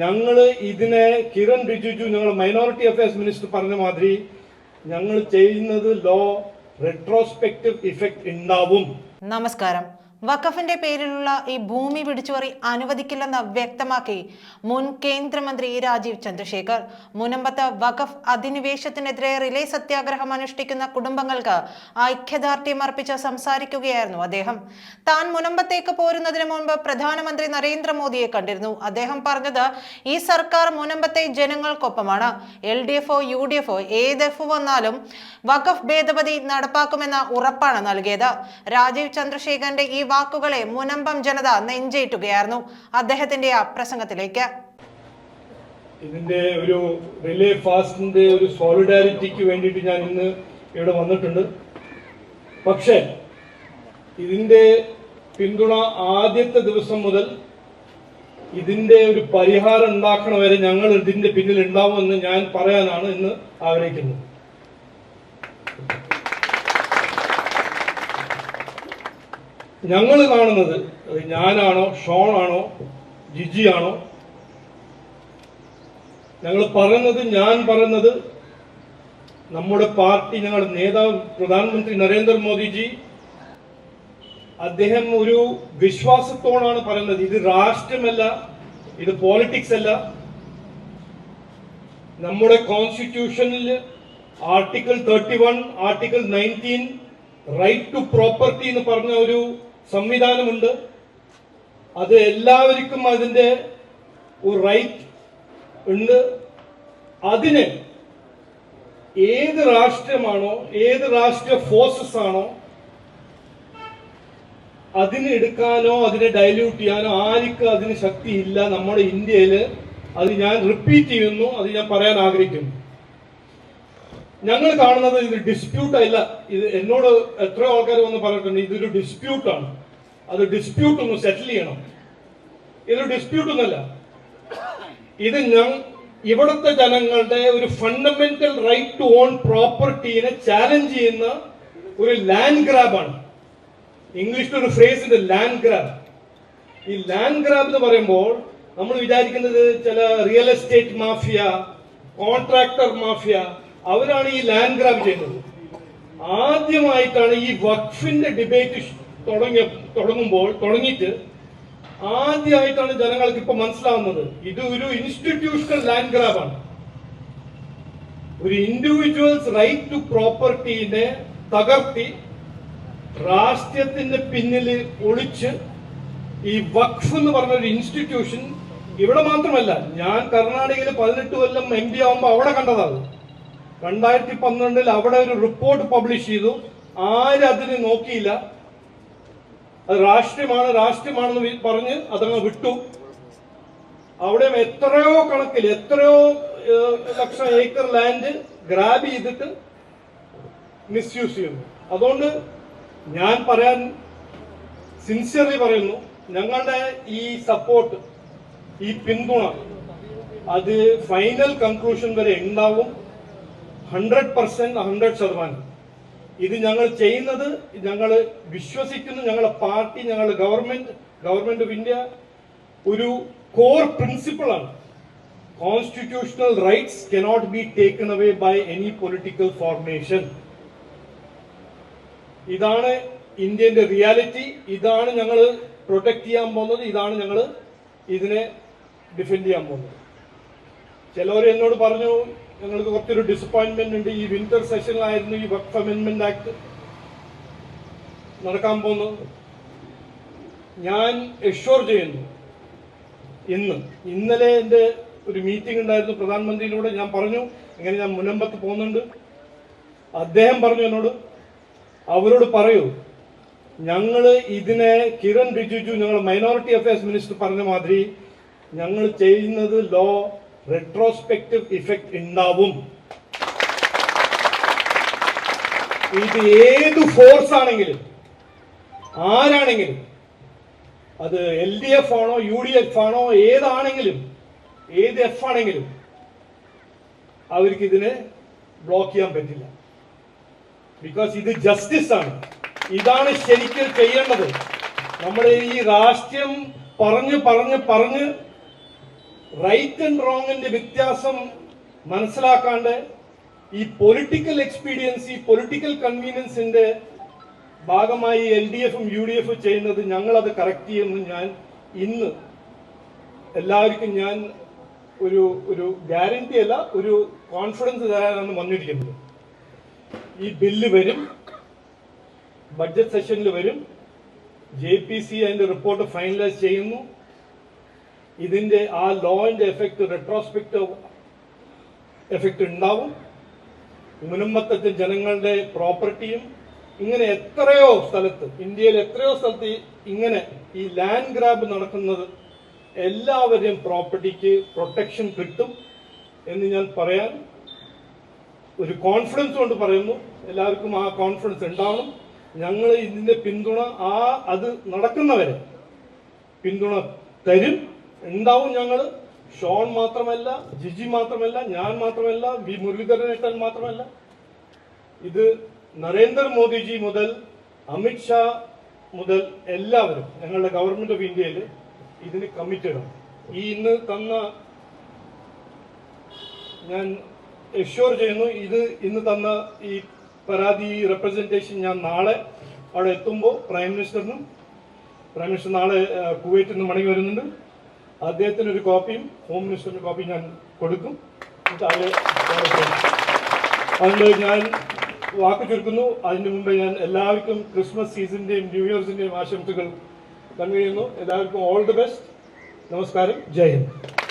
ഞങ്ങൾ ഇതിനെ കിരൺ റിജിജു ഞങ്ങൾ മൈനോറിറ്റി അഫയേഴ്സ് മിനിസ്റ്റർ പറഞ്ഞ മാതിരി ഞങ്ങൾ ചെയ്യുന്നത് ലോ റെട്രോസ്പെക്റ്റീവ് ഇഫക്റ്റ് ഉണ്ടാവും. നമസ്കാരം. വഖഫിന്റെ പേരിലുള്ള ഈ ഭൂമി പിടിച്ചുപറി അനുവദിക്കില്ലെന്ന് വ്യക്തമാക്കി മുൻ കേന്ദ്രമന്ത്രി രാജീവ് ചന്ദ്രശേഖർ. മുനമ്പത്ത് വഖഫ് അധിനിവേശത്തിനെതിരെ റിലേ സത്യാഗ്രഹം അനുഷ്ഠിക്കുന്ന കുടുംബങ്ങൾക്ക് ഐക്യദാർഢ്യം അർപ്പിച്ച് സംസാരിക്കുകയായിരുന്നു അദ്ദേഹം. താൻ മുനമ്പത്തേക്ക് പോരുന്നതിന് മുൻപ് പ്രധാനമന്ത്രി നരേന്ദ്രമോദിയെ കണ്ടിരുന്നു. അദ്ദേഹം പറഞ്ഞത് ഈ സർക്കാർ മുനമ്പത്തെ ജനങ്ങൾക്കൊപ്പമാണ്. LDF-ഓ UDF-ഓ ഏതെഫ് വന്നാലും വഖഫ് ഭേദഗതി നടപ്പാക്കുമെന്ന ഉറപ്പാണ് നൽകിയത്. രാജീവ് ചന്ദ്രശേഖരന്റെ ഈ വാക്കുകളെ മുനമ്പം ജനത നെഞ്ചേറ്റുകയായിരുന്നു. അദ്ദേഹത്തിന്റെ ആ പ്രസംഗത്തിലേക്ക്. ഇതിന്റെ ഒരു റിലേ ഫാസ്റ്റിന്റെ ഒരു സോളിഡാരിറ്റിക്ക് വേണ്ടിയിട്ട് ഞാൻ ഇന്ന് ഇവിടെ വന്നിട്ടുണ്ട്. പക്ഷേ ഇതിന്റെ പിന്തുണ ആദ്യത്തെ ദിവസം മുതൽ ഇതിന്റെ ഒരു പരിഹാരം ഉണ്ടാക്കണ വരെ ഞങ്ങൾ ഇതിന്റെ പിന്നിൽ ഉണ്ടാവുമെന്ന് ഞാൻ പറയാനാണ് ഇന്ന് ആഗ്രഹിക്കുന്നത്. ഞങ്ങൾ കാണുന്നത് ഞാനാണോ, ഷോൺ ആണോ, ജിജി ആണോ, ഞാൻ പറയുന്നത് നമ്മുടെ പാർട്ടി, ഞങ്ങളുടെ നേതാവ് പ്രധാനമന്ത്രി നരേന്ദ്രമോദിജി അദ്ദേഹം ഒരു വിശ്വാസത്തോടാണ് പറയുന്നത്. ഇത് രാഷ്ട്രമല്ല, ഇത് പോളിറ്റിക്സ് അല്ല. നമ്മുടെ കോൺസ്റ്റിറ്റ്യൂഷനിൽ article 31, article 19 right to property എന്ന് പറഞ്ഞ ഒരു സംവിധാനമുണ്ട്. അത് എല്ലാവർക്കും അതിന്റെ ഒരു റൈറ്റ് ഉണ്ട്. അതിന് ഏത് രാഷ്ട്രമാണോ, ഏത് രാഷ്ട്രീയ ഫോഴ്സസ് ആണോ അതിന് എടുക്കാനോ അതിനെ ഡൈല്യൂട്ട് ചെയ്യാനോ ആർക്കും അതിന് ശക്തിയില്ല നമ്മുടെ ഇന്ത്യയിൽ. അത് ഞാൻ റിപ്പീറ്റ് ചെയ്യുന്നു, അത് ഞാൻ പറയാൻ ആഗ്രഹിക്കുന്നു. ഞങ്ങൾ കാണുന്നത് ഇത് ഡിസ്പ്യൂട്ട് അല്ല. ഇത് എന്നോട് എത്രയോ ആൾക്കാർ വന്ന് പറഞ്ഞിട്ടുണ്ട് ഇതൊരു ഡിസ്പ്യൂട്ടാണ്. അത് ഡിസ്പ്യൂട്ട് ഒന്ന് സെറ്റിൽ ചെയ്യണം. ഇതൊരു ഡിസ്പ്യൂട്ട് ഒന്നല്ല. ഇത് ഇവിടുത്തെ ജനങ്ങളുടെ ഒരു ഫണ്ടമെന്റൽ റൈറ്റ് ടു ഓൺ പ്രോപ്പർട്ടീനെ ചാലഞ്ച് ചെയ്യുന്ന ഒരു ലാൻഡ് ഗ്രാബാണ്. ഇംഗ്ലീഷിൽ ഒരു ഫ്രേസ് ഉണ്ട്, ലാൻഡ് ഗ്രാബ്. ഈ ലാൻഡ് ഗ്രാബ് എന്ന് പറയുമ്പോൾ നമ്മൾ വിചാരിക്കുന്നത് ചില real estate mafia, contractor mafia അവരാണ് ഈ ലാൻഡ് ഗ്രാബ് ചെയ്യുന്നത്. ആദ്യമായിട്ടാണ് ഈ വഖഫിന്റെ ഡിബേറ്റ് തുടങ്ങിയിട്ട് ആദ്യമായിട്ടാണ് ജനങ്ങൾക്ക് ഇപ്പൊ മനസ്സിലാവുന്നത് ഇത് ഒരു ഇൻസ്റ്റിറ്റ്യൂഷണൽ ലാൻഡ് ഗ്രാബാണ്. ഒരു ഇൻഡിവിജ്വൽസ് റൈറ്റ് ടു പ്രോപ്പർട്ടീനെ തകർത്തി രാഷ്ട്രീയത്തിന്റെ പിന്നിൽ ഒളിച്ച് ഈ വഖഫ് എന്ന് പറഞ്ഞ ഒരു ഇൻസ്റ്റിറ്റ്യൂഷൻ ഇവിടെ മാത്രമല്ല, ഞാൻ കർണാടകയിൽ 18 കൊല്ലം MP ആവുമ്പോൾ അവിടെ കണ്ടതാണ്. 2012 അവിടെ ഒരു റിപ്പോർട്ട് പബ്ലിഷ് ചെയ്തു. ആരും അതിന് നോക്കിയില്ല. അത് രാഷ്ട്രീയമാണെന്ന് പറഞ്ഞ് അതങ്ങ് വിട്ടു. അവിടെ എത്രയോ ലക്ഷം ഏക്കർ ലാൻഡ് ഗ്രാബ് ചെയ്തിട്ട് മിസ്യൂസ് ചെയ്യുന്നു. അതുകൊണ്ട് ഞാൻ സിൻസിയർലി പറയുന്നു, ഞങ്ങളുടെ ഈ സപ്പോർട്ട്, ഈ പിന്തുണ അത് ഫൈനൽ കൺക്ലൂഷൻ വരെ ഉണ്ടാവും. 100%, 100%. ഇത് ഞങ്ങൾ ചെയ്യുന്നത്, ഞങ്ങൾ വിശ്വസിക്കുന്നു, ഞങ്ങളുടെ പാർട്ടി, ഞങ്ങളുടെ ഗവൺമെന്റ് ഓഫ് ഇന്ത്യ ഒരു കോർ പ്രിൻസിപ്പിളാണ്. Constitutional rights cannot be taken away by any political formation. ഇതാണ് ഇന്ത്യന്റെ റിയാലിറ്റി. ഇതാണ് ഞങ്ങൾ പ്രൊട്ടക്ട് ചെയ്യാൻ പോകുന്നത്. ഇതാണ് ഞങ്ങൾ ഇതിനെ ഡിഫെൻഡ് ചെയ്യാൻ പോകുന്നത്. ചിലവർ എന്നോട് പറഞ്ഞു ഞങ്ങൾക്ക് കുറച്ചൊരു ഡിസപ്പോയിന്റ്മെന്റ് ഉണ്ട്. ഈ വിന്റർ സെഷനിലായിരുന്നു ഈ വഖഫ് അമെൻഡ്മെന്റ് ആക്ട് നടക്കാൻ പോകുന്നത്. ഞാൻ എഷ്യൂർ ചെയ്യുന്നു, ഇന്നലെ എൻ്റെ ഒരു മീറ്റിംഗ് ഉണ്ടായിരുന്നു പ്രധാനമന്ത്രിയിലൂടെ. ഞാൻ പറഞ്ഞു ഇങ്ങനെ ഞാൻ മുനമ്പത്ത് പോകുന്നുണ്ട്. അദ്ദേഹം പറഞ്ഞു എന്നോട്, അവരോട് പറയൂ ഞങ്ങൾ ഇതിനെ കിരൺ റിജിജു ഞങ്ങൾ മൈനോറിറ്റി അഫയേഴ്സ് മിനിസ്റ്റർ പറഞ്ഞ മാതിരി ഞങ്ങൾ ചെയ്യുന്നത് ലോ റെട്രോസ്പെക്റ്റീവ് ഇഫക്റ്റ് ഉണ്ടാവും. ഇത് ഏത് ഫോഴ്സ് ആണെങ്കിലും ആരാണെങ്കിലും, അത് LDF ആണോ UDF ആണോ ഏതാണെങ്കിലും, ഏത് F ആണെങ്കിലും അവർക്ക് ഇതിനെ ബ്ലോക്ക് ചെയ്യാൻ പറ്റില്ല. ബിക്കോസ് ഇത് ജസ്റ്റിസ് ആണ്. ഇതാണ് ശരിക്കും ചെയ്യേണ്ടത്. നമ്മുടെ ഈ രാഷ്ട്രീയം പറഞ്ഞ് റൈറ്റ് ആൻഡ് റോങ്ങിന്റെ വ്യത്യാസം മനസ്സിലാക്കാണ്ട് ഈ പൊളിറ്റിക്കൽ എക്സ്പീരിയൻസ്, ഈ പൊളിറ്റിക്കൽ കൺവീനിയൻസിന്റെ ഭാഗമായി LDF UDF ചെയ്യുന്നത് ഞങ്ങളത് കറക്റ്റ് ചെയ്യുമെന്ന് ഞാൻ ഇന്ന് എല്ലാവർക്കും ഞാൻ ഒരു ഗ്യാരണ്ടി അല്ല, ഒരു കോൺഫിഡൻസ് തരാനാണ് വന്നിരിക്കുന്നത്. ഈ ബില്ല് വരും, ബഡ്ജറ്റ് സെഷനിൽ വരും, JPC അതിന്റെ റിപ്പോർട്ട് ഫൈനലൈസ് ചെയ്യുന്നു. ഇതിന്റെ ആ ലോന്റെ എഫക്ട്, റെട്രോസ്പെക്റ്റീവ് എഫക്ട് ഉണ്ടാവും. മുനമ്പത്തെ ജനങ്ങളുടെ പ്രോപ്പർട്ടിയും, ഇങ്ങനെ എത്രയോ സ്ഥലത്ത്, ഇന്ത്യയിൽ എത്രയോ സ്ഥലത്ത് ഇങ്ങനെ ഈ ലാൻഡ് ഗ്രാബ് നടക്കുന്നത്, എല്ലാവരുടെയും പ്രോപ്പർട്ടിക്ക് പ്രൊട്ടക്ഷൻ കിട്ടും എന്ന് ഞാൻ പറയാൻ ഒരു കോൺഫിഡൻസ് കൊണ്ട് പറയുന്നു. എല്ലാവർക്കും ആ കോൺഫിഡൻസ് ഉണ്ടാവണം. ഞങ്ങൾ ഇതിന്റെ പിന്തുണ അത് നടക്കുന്നവരെ പിന്തുണ തരും, ഉണ്ടാവും. ഞങ്ങൾ ഷോൺ മാത്രമല്ല, ജിജി മാത്രമല്ല, ഞാൻ മാത്രമല്ല, വി മുരളീധരൻ മാത്രമല്ല, ഇത് നരേന്ദ്രമോദിജി മുതൽ അമിത്ഷാ മുതൽ എല്ലാവരും ഞങ്ങളുടെ ഗവൺമെന്റ് ഓഫ് ഇന്ത്യയിൽ ഇതിന് കമ്മിറ്റഡ് ആണ്. ഈ ഇന്ന് തന്ന, ഞാൻ എഷ്യൂർ ചെയ്യുന്നു, ഇന്ന് തന്ന ഈ പരാതി, റെപ്രസെന്റേഷൻ ഞാൻ നാളെ അവിടെ എത്തുമ്പോൾ പ്രൈം മിനിസ്റ്റർ നാളെ കുവൈറ്റിൽ നിന്ന് മടങ്ങി വരുന്നുണ്ട്. അദ്ദേഹത്തിന് ഒരു കോപ്പിയും ഹോം മിനിസ്റ്ററിന് കോപ്പി ഞാൻ കൊടുക്കും. അതുകൊണ്ട് ഞാൻ വാക്ക് ചുരുക്കുന്നു. അതിന് മുമ്പ് ഞാൻ എല്ലാവർക്കും ക്രിസ്മസ് സീസണിന്റെയും ന്യൂ ഇയേഴ്സിന്റെയും ആശംസകൾ കൺവേ ചെയ്യുന്നു. എല്ലാവർക്കും ഓൾ ദി ബെസ്റ്റ്. നമസ്കാരം. ജയ് ഹിന്ദ്.